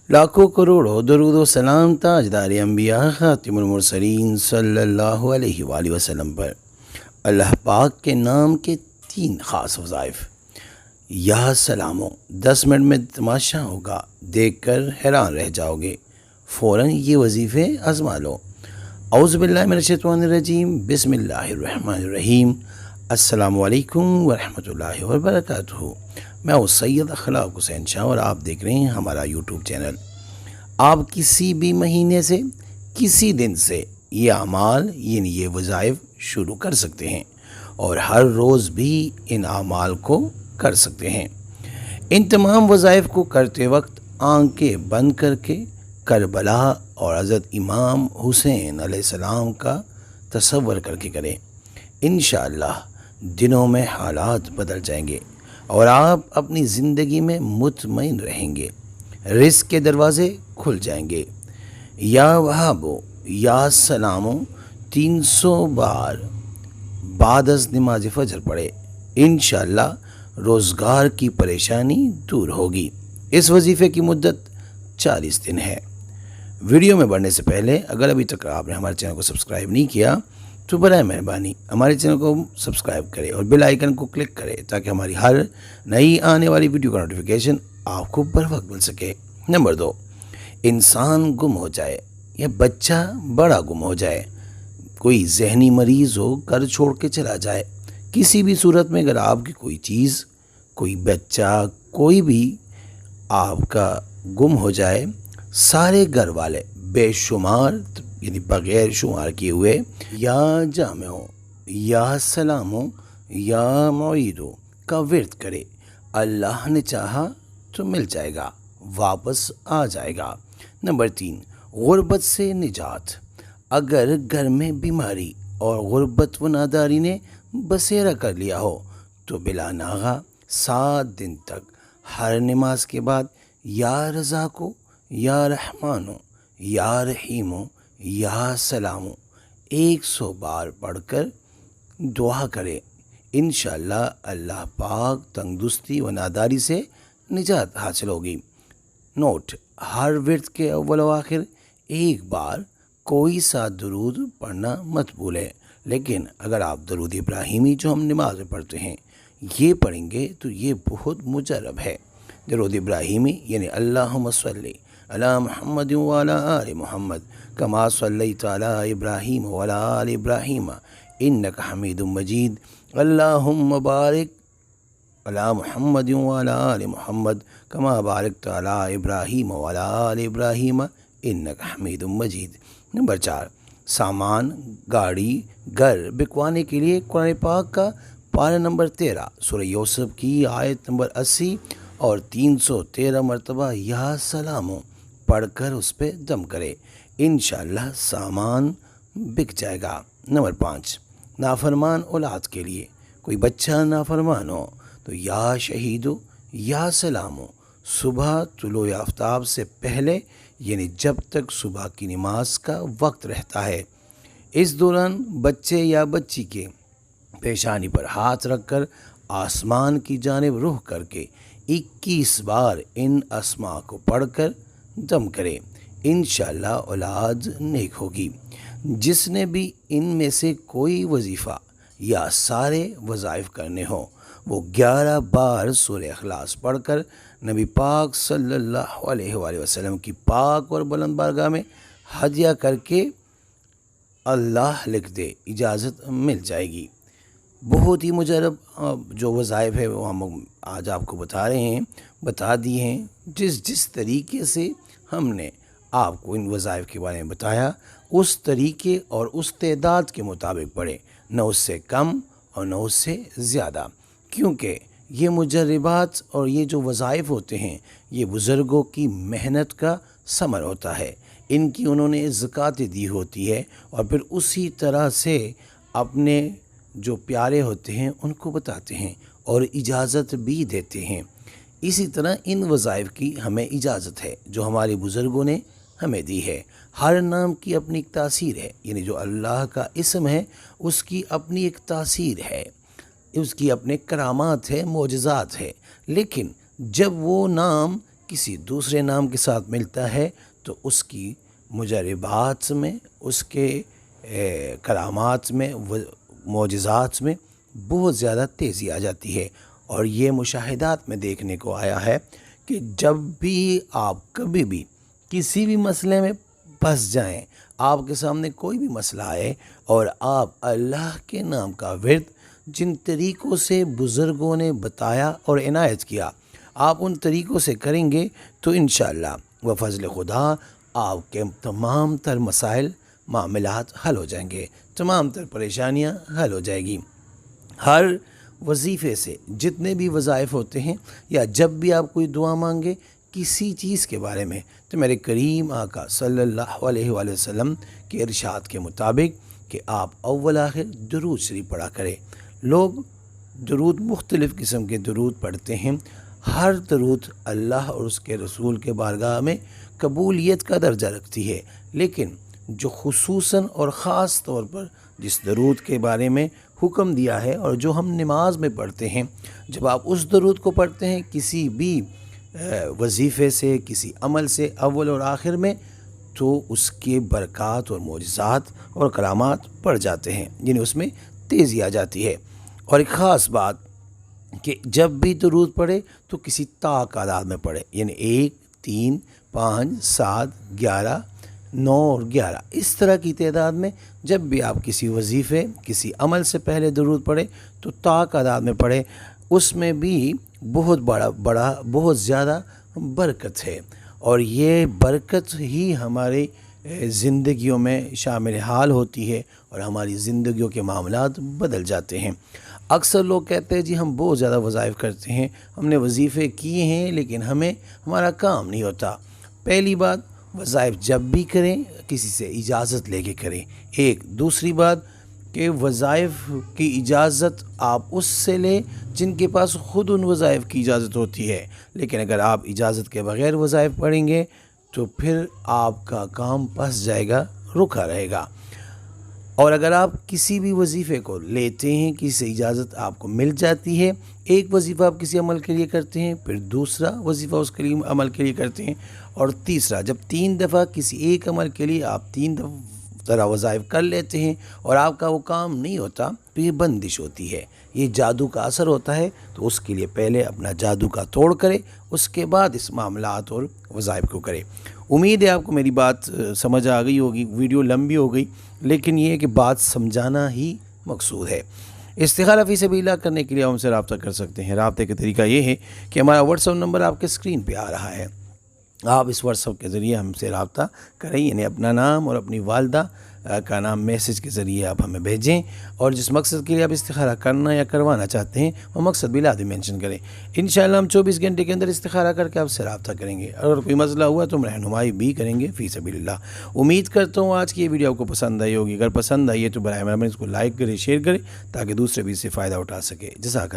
लाखों करोड़ों दरूद व सलाम ताजदार अंबिया खातिमुल मुरसलीन सल्लल्लाहु अलैहि वसल्लम पर। अल्लाह पाक के नाम के 3 ख़ास वज़ाइफ। या सलामो 10 मिनट में तमाशा होगा, देखकर हैरान रह जाओगे। फ़ौरन ये वजीफ़े आज़मा लो। औज़ु बिल्लाहि मिनश्शैतानिर्रजीम, बिस्मिल्लाहिर्रहमानिर्रहीम। अस्सलामु अलैकुम वरहमतुल्लाहि वबरकातुहू। मैं हूँ सैयद अखलाक हुसैन शाह और आप देख रहे हैं हमारा यूट्यूब चैनल। आप किसी भी महीने से, किसी दिन से ये अमाल यानी ये वज़ाइफ शुरू कर सकते हैं और हर रोज़ भी इन अमाल को कर सकते हैं। इन तमाम वज़ाइफ को करते वक्त आंखें बंद करके करबला और हज़रत इमाम हुसैन अलैहिस्सलाम का तसव्वुर करके करें। इंशाअल्लाह दिनों में हालात बदल जाएंगे और आप अपनी ज़िंदगी में मुतमईन रहेंगे। रिज़्क़ के दरवाज़े खुल जाएंगे। या वहाबो या सलामो 300 बार बाद अज़ नमाज़ फ़जर पढ़े। इंशाअल्लाह रोज़गार की परेशानी दूर होगी। इस वजीफ़े की मुद्दत 40 दिन है। वीडियो में बढ़ने से पहले अगर अभी तक आपने हमारे चैनल को सब्सक्राइब नहीं किया तो बराए मेहरबानी हमारे चैनल को सब्सक्राइब करें और बेल आइकन को क्लिक करें ताकि हमारी हर नई आने वाली वीडियो का नोटिफिकेशन आपको बर वक्त मिल सके। नंबर 2, इंसान गुम हो जाए या बच्चा बड़ा गुम हो जाए, कोई जहनी मरीज़ हो, घर छोड़ के चला जाए, किसी भी सूरत में अगर आपकी कोई चीज़, कोई बच्चा, कोई भी आपका गुम हो जाए, सारे घर वाले बेशुमार यानी बग़ैर शुमार किए हुए या जामिओ या सलामो या मौईदो का विर्द करे। अल्लाह ने चाहा तो मिल जाएगा, वापस आ जाएगा। नंबर 3, गुर्बत से निजात। अगर घर में बीमारी और गुर्बत व नादारी ने बसेरा कर लिया हो तो बिला नागा 7 दिन तक हर नमाज के बाद या रज़ा को, या रहमानो, या रहीमो, या सलामो 100 बार पढ़कर दुआ करे। इंशाअल्लाह अल्लाह पाक तंदुरुस्ती व नादारी से निजात हासिल होगी। नोट, हर विर्द के अव्वल व आखिर एक बार कोई सा दरूद पढ़ना मत भूलें, लेकिन अगर आप दरूद इब्राहिमी जो हम नमाज में पढ़ते हैं ये पढ़ेंगे तो ये बहुत मुजरब है। दरूद इब्राहिमी यानी अल्लाहुम्मा सल्ली अला मुहम्मद व अला आलि मुहम्मद कमा सल्लैता अला इब्राहीम व अला आलि इब्राहीम इन्नका हमीदुम मजीद। अल्लाहुम्मा बारिक अला मुहम्मद व अला आलि मुहम्मद कमा बारकता अला इब्राहीम व अला आलि इब्राहीम इन्नका हमीदुम मजीद। नंबर 4, सामान, गाड़ी, घर बिकवाने के लिए कुरान पाक का पारा नंबर 13 सूरह यूसुफ की आयत नंबर 80 और 313 मरतबा या सलामो पढ़कर उस पर दम करे। इंशाअल्लाह सामान बिक जाएगा। नंबर 5, नाफरमान औलाद के लिए, कोई बच्चा नाफरमान हो तो या शहीदो या सलामो सुबह तुलो आफ्ताब से पहले यानी जब तक सुबह की नमाज का वक्त रहता है, इस दौरान बच्चे या बच्ची के पेशानी पर हाथ रखकर आसमान की जानिब रुख करके 21 बार इन अस्मा को पढ़कर दम करे। इंशाअल्लाह औलाद नेक होगी। जिसने भी इनमें से कोई वजीफ़ा या सारे वज़ाइफ करने हो वो 11 बार सूरह इखलास पढ़कर नबी पाक सल्लल्लाहु अलैहि वसल्लम की पाक और बुलंद बारगाह में हदिया करके अल्लाह लिख दे, इजाज़त मिल जाएगी। बहुत ही मुजरब जो वज़ाइफ है वो हम आज आपको बता रहे हैं, बता दिए हैं। जिस तरीके से हमने आपको इन वज़ाइफ के बारे में बताया उस तरीके और उस तादाद के मुताबिक पढ़े, न उससे कम और न उससे ज़्यादा, क्योंकि ये मुजर्रबात और ये जो वज़ाइफ होते हैं ये बुज़ुर्गों की मेहनत का समर होता है। इनकी उन्होंने ज़कातें दी होती है और फिर उसी तरह से अपने जो प्यारे होते हैं उनको बताते हैं और इजाज़त भी देते हैं। इसी तरह इन वज़ाइफ की हमें इजाज़त है जो हमारे बुज़ुर्गों ने हमें दी है। हर नाम की अपनी एक तासीर है, यानी जो अल्लाह का इसम है उसकी अपनी एक तासीर है, उसकी अपने करामात है, मोजज़ात है। लेकिन जब वो नाम کسی دوسرے نام کے ساتھ ملتا ہے تو اس کی مجربات میں، اس کے کرامات میں، معجزات میں بہت زیادہ تیزی آ جاتی ہے۔ اور یہ مشاہدات میں دیکھنے کو آیا ہے کہ جب بھی آپ کبھی بھی کسی بھی مسئلے میں پھنس جائیں، آپ کے سامنے کوئی بھی مسئلہ آئے اور آپ اللہ کے نام کا ورد جن طریقوں سے بزرگوں نے بتایا اور عنایت کیا، آپ ان طریقوں سے کریں گے تو انشاءاللہ و فضل خدا آپ کے تمام تر مسائل معاملات حل ہو جائیں گے، تمام تر پریشانیاں حل ہو جائے گی۔ ہر وظیفے سے جتنے بھی وظائف ہوتے ہیں یا جب بھی آپ کوئی دعا مانگے کسی چیز کے بارے میں، تو میرے کریم آقا صلی اللہ علیہ وآلہ وسلم کے ارشاد کے مطابق کہ آپ اول آخر درود شریف پڑھا کریں۔ لوگ درود مختلف قسم کے درود پڑھتے ہیں، ہر درود اللہ اور اس کے رسول کے بارگاہ میں قبولیت کا درجہ رکھتی ہے، لیکن جو خصوصاً اور خاص طور پر جس درود کے بارے میں حکم دیا ہے اور جو ہم نماز میں پڑھتے ہیں، جب آپ اس درود کو پڑھتے ہیں کسی بھی وظیفے سے، کسی عمل سے اول اور آخر میں، تو اس کے برکات اور معجزات اور کرامات پڑ جاتے ہیں، یعنی اس میں تیزی آ جاتی ہے۔ اور ایک خاص بات کہ جب بھی درود پڑھے تو کسی تعداد میں پڑھے، یعنی 1، 3، 5، 7، 11، 9 اور 11 اس طرح کی تعداد میں جب بھی آپ کسی وظیفے، کسی عمل سے پہلے درود پڑھے تو تعداد میں پڑھے، اس میں بھی بہت زیادہ برکت ہے، اور یہ برکت ہی ہمارے زندگیوں میں شامل حال ہوتی ہے اور ہماری زندگیوں کے معاملات بدل جاتے ہیں۔ اکثر لوگ کہتے ہیں جی ہم بہت زیادہ وظائف کرتے ہیں، ہم نے وظیفے کیے ہیں لیکن ہمارا کام نہیں ہوتا۔ پہلی بات، وظائف جب بھی کریں کسی سے اجازت لے کے کریں۔ ایک دوسری بات کہ وظائف کی اجازت آپ اس سے لیں جن کے پاس خود ان وظائف کی اجازت ہوتی ہے، لیکن اگر آپ اجازت کے بغیر وظائف پڑھیں گے تو پھر آپ کا کام پھنس جائے گا، رکا رہے گا۔ اور اگر آپ کسی بھی وظیفے کو لیتے ہیں، کسی سے اجازت آپ کو مل جاتی ہے، ایک وظیفہ آپ کسی عمل کے لیے کرتے ہیں، پھر دوسرا وظیفہ اس کے لیے عمل کے لیے کرتے ہیں، اور تیسرا جب 3 دفعہ کسی ایک عمل کے لیے آپ 3 طرح وظائف کر لیتے ہیں اور آپ کا وہ کام نہیں ہوتا تو یہ بندش ہوتی ہے، یہ جادو کا اثر ہوتا ہے۔ تو اس کے لیے پہلے اپنا جادو کا توڑ کرے، اس کے بعد اس معاملات اور وظائف کو کرے۔ امید ہے آپ کو میری بات سمجھ آ گئی ہوگی، ویڈیو لمبی ہو گئی لیکن یہ ہے کہ بات سمجھانا ہی مقصود ہے۔ استخارہ فی سبیل اللہ کرنے کے لیے ہم سے رابطہ کر سکتے ہیں۔ رابطے کا طریقہ یہ ہے کہ ہمارا واٹس ایپ نمبر آپ کے اسکرین پہ آ رہا ہے، آپ اس واٹس ایپ کے ذریعے ہم سے رابطہ کریں، یعنی اپنا نام اور اپنی والدہ کا نام میسج کے ذریعے آپ ہمیں بھیجیں، اور جس مقصد کے لیے آپ استخارہ کرنا یا کروانا چاہتے ہیں وہ مقصد بھی لازم مینشن کریں۔ انشاءاللہ ہم 24 گھنٹے کے اندر استخارہ کر کے آپ سے رابطہ کریں گے، اگر کوئی مسئلہ ہوا تو ہم رہنمائی بھی کریں گے فی سبیل اللہ۔ امید کرتا ہوں آج کی یہ ویڈیو آپ کو پسند آئی ہوگی، اگر پسند آئی ہے تو برائے مہربانی اس کو لائک کریں، شیئر کریں تاکہ دوسرے بھی اس سے فائدہ اٹھا سکے۔ جزاک اللہ۔